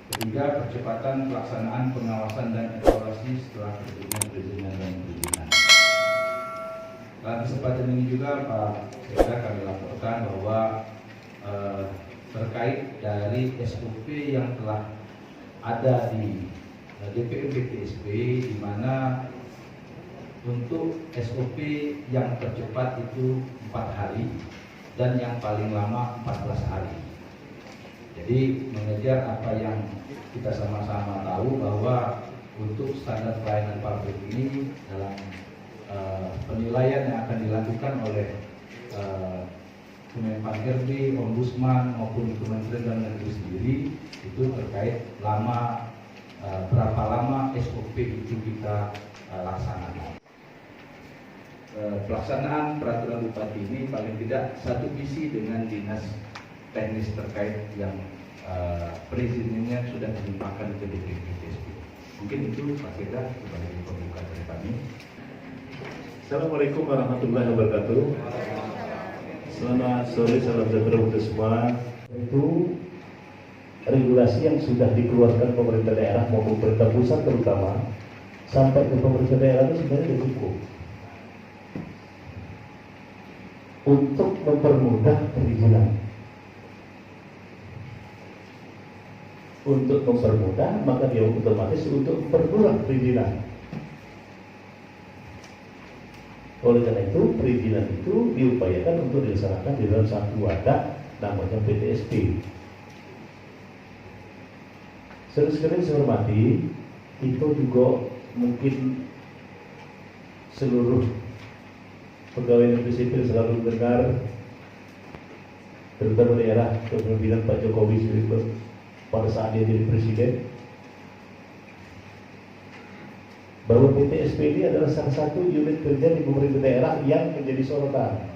Ketiga, percepatan pelaksanaan pengawasan dan evaluasi setelah terbitnya perizinan dan perizinan. Dalam kesempatan ini juga Pak Sekda kami laporkan bahwa terkait dari SOP yang telah ada di DPU PTSP, di mana untuk SOP yang tercepat itu 4 hari dan yang paling lama 14 hari. Jadi mengejar apa yang kita sama-sama tahu bahwa untuk standar pelayanan publik ini dalam penilaian yang akan dilakukan oleh Kemenparekraf, Ombudsman maupun Kementerian Dalam Negeri sendiri itu terkait berapa lama SOP itu kita laksanakan. Pelaksanaan peraturan bupati ini paling tidak satu visi dengan dinas teknis terkait yang perizinannya sudah dilimpahkan ke DPU PTSP. Mungkin itu Pak Sekda sebagai pembuka dari kami. Assalamualaikum warahmatullahi wabarakatuh. Selamat sore, salam sejahtera untuk semua. Itu regulasi yang sudah dikeluarkan pemerintah daerah maupun pemerintah pusat terutama sampai ke pemerintah daerah itu sebenarnya sudah cukup untuk mempermudah perizinan. Untuk mempermudah, maka dia otomatis untuk mempermudah perizinan. Oleh karena itu, perizinan itu diupayakan untuk dilaksanakan di dalam satu wadah namanya PTSP. Sekali saya hormati, itu juga mungkin seluruh pegawai negeri sipil selalu dengar, terutama daerah kepemimpinan Pak Jokowi pada saat dia jadi presiden, bahwa PTSP ini adalah salah satu unit kerja di pemerintah daerah yang menjadi sorotan.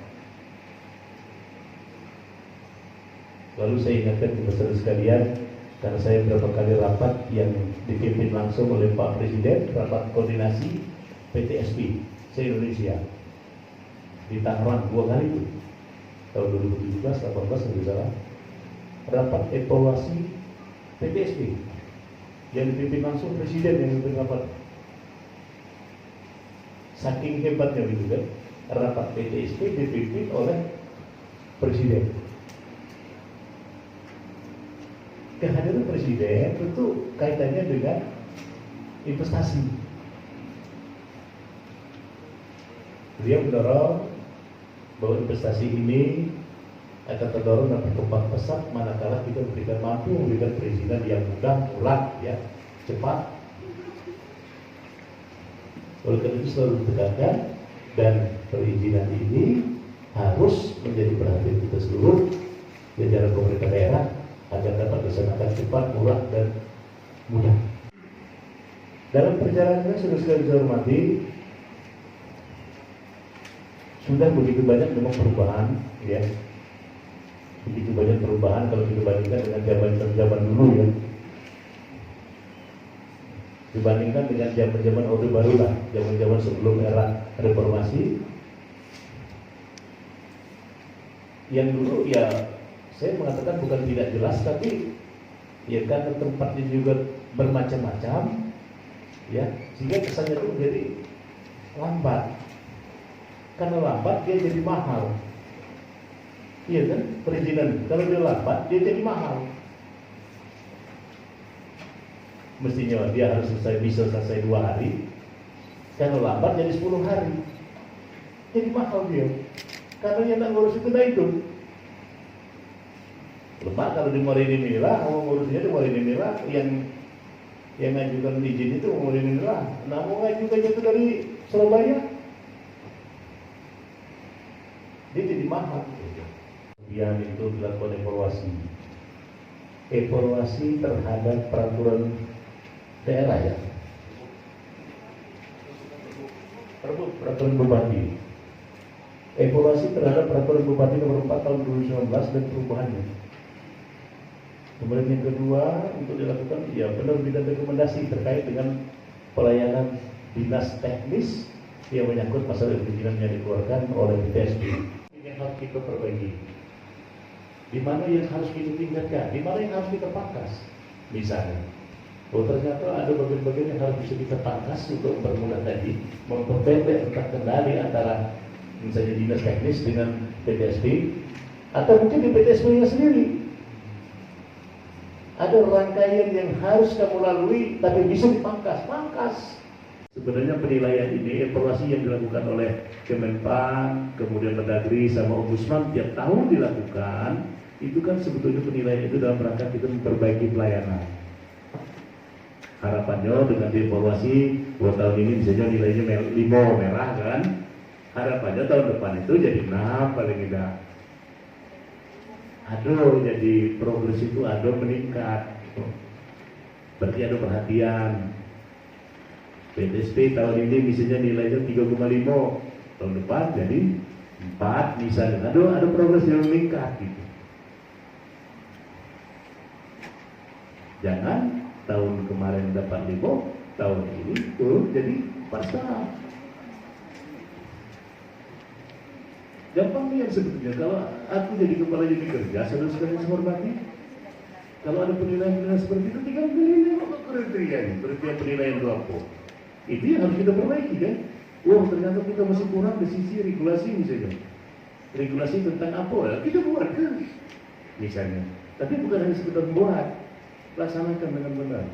Lalu saya ingatkan kepada saudara sekalian, karena saya beberapa kali rapat yang dipimpin langsung oleh Pak Presiden, rapat koordinasi PTSP se-Indonesia di Tangerang 2 kali itu, tahun 2017, 18, tidak salah, rapat evaluasi PTSP yang dipimpin langsung Presiden yang memimpin rapat. Saking hebatnya gitu kan, rapat PTSP dipimpin oleh Presiden. Kehadiran Presiden tentu kaitannya dengan investasi. Beliau mendorong bahwa investasi ini akan terdorong dan berkembang pesat manakala kita mampu memberikan perizinan yang mudah, murah, ya, cepat. Oleh karena itu selalu ditekankan, dan perizinan ini harus menjadi perhatian kita seluruh jajaran pemerintah daerah agar dapat dilaksanakan cepat, murah, dan mudah. Dalam perjalanannya sudah sekali saya hormati, sudah begitu banyak memang perubahan, ya, begitu banyak perubahan kalau dibandingkan dengan zaman dulu, ya. Dibandingkan dengan zaman Orde Baru lah, zaman sebelum era reformasi. Yang dulu ya saya mengatakan bukan tidak jelas, tapi ya karena tempatnya juga bermacam-macam, ya, sehingga kesannya itu menjadi lambat. Karena lambat dia jadi mahal. Iya kan, perizinan kalau dia lambat dia jadi mahal. Mestinya dia harus bisa selesai 2 hari. Kalau lambat jadi 10 hari. Jadi mahal dia. Karena yang nak ngurus itu nah itu. Lepas kalau di Morinimila, mau ngurusnya di Morinimila, yang ngajukan izin itu Morinimila. Nah, mau ngajukannya itu dari Surabaya, dia jadi mahal. Kemudian itu dilakukan evaluasi. Evaluasi terhadap peraturan daerah, ya, peraturan bupati, evaluasi terhadap peraturan bupati nomor 4 tahun 2019 dan perubahannya. Kemudian yang kedua untuk dilakukan ya penerbitan rekomendasi terkait dengan pelayanan dinas teknis yang menyangkut masalah perizinan yang dikeluarkan oleh PTSP. Ini yang harus kita perbaiki. Di mana yang harus kita tingkatkan, di mana yang harus kita pangkas. misalnya. Oh ternyata ada bagian-bagian yang harus bisa kita pangkas untuk mempermudah tadi, memperpendek rentang kendali antara misalnya dinas teknis dengan PTSP, atau mungkin di PTSP-nya sendiri. Ada rangkaian yang harus kamu lalui, tapi bisa dipangkas. Sebenarnya penilaian ini, evaluasi yang dilakukan oleh Kemenpan, kemudian Mendagri sama Ombudsman tiap tahun dilakukan, itu kan sebetulnya penilaian itu dalam rangka kita memperbaiki pelayanan. Harapannya dengan dievaluasi 2 tahun ini misalnya nilainya 5 merah kan, harapannya tahun depan itu jadi 6 paling tidak. Aduh, jadi progres itu meningkat. Berarti ada perhatian. PTSP tahun ini misalnya nilainya 3,5, tahun depan jadi 4 misalnya. Aduh, ada progres yang meningkat gitu. Jangan tahun kemarin dapat 5, tahun ini turun jadi 4,5. Gampang nih sebetulnya. Kalau aku jadi kepala unit kerja, saudara-saudara yang saya hormati, kalau ada penilaian seperti itu, tinggal pilih kriteria ini, kriteria penilaian kelompok. Itu yang harus kita perbaiki kan. Wah ternyata kita masih kurang di sisi regulasi misalnya. Regulasi tentang apa ya? Kita buat kan misalnya. Tapi bukan hanya sekedar buat, laksanakan dengan benar.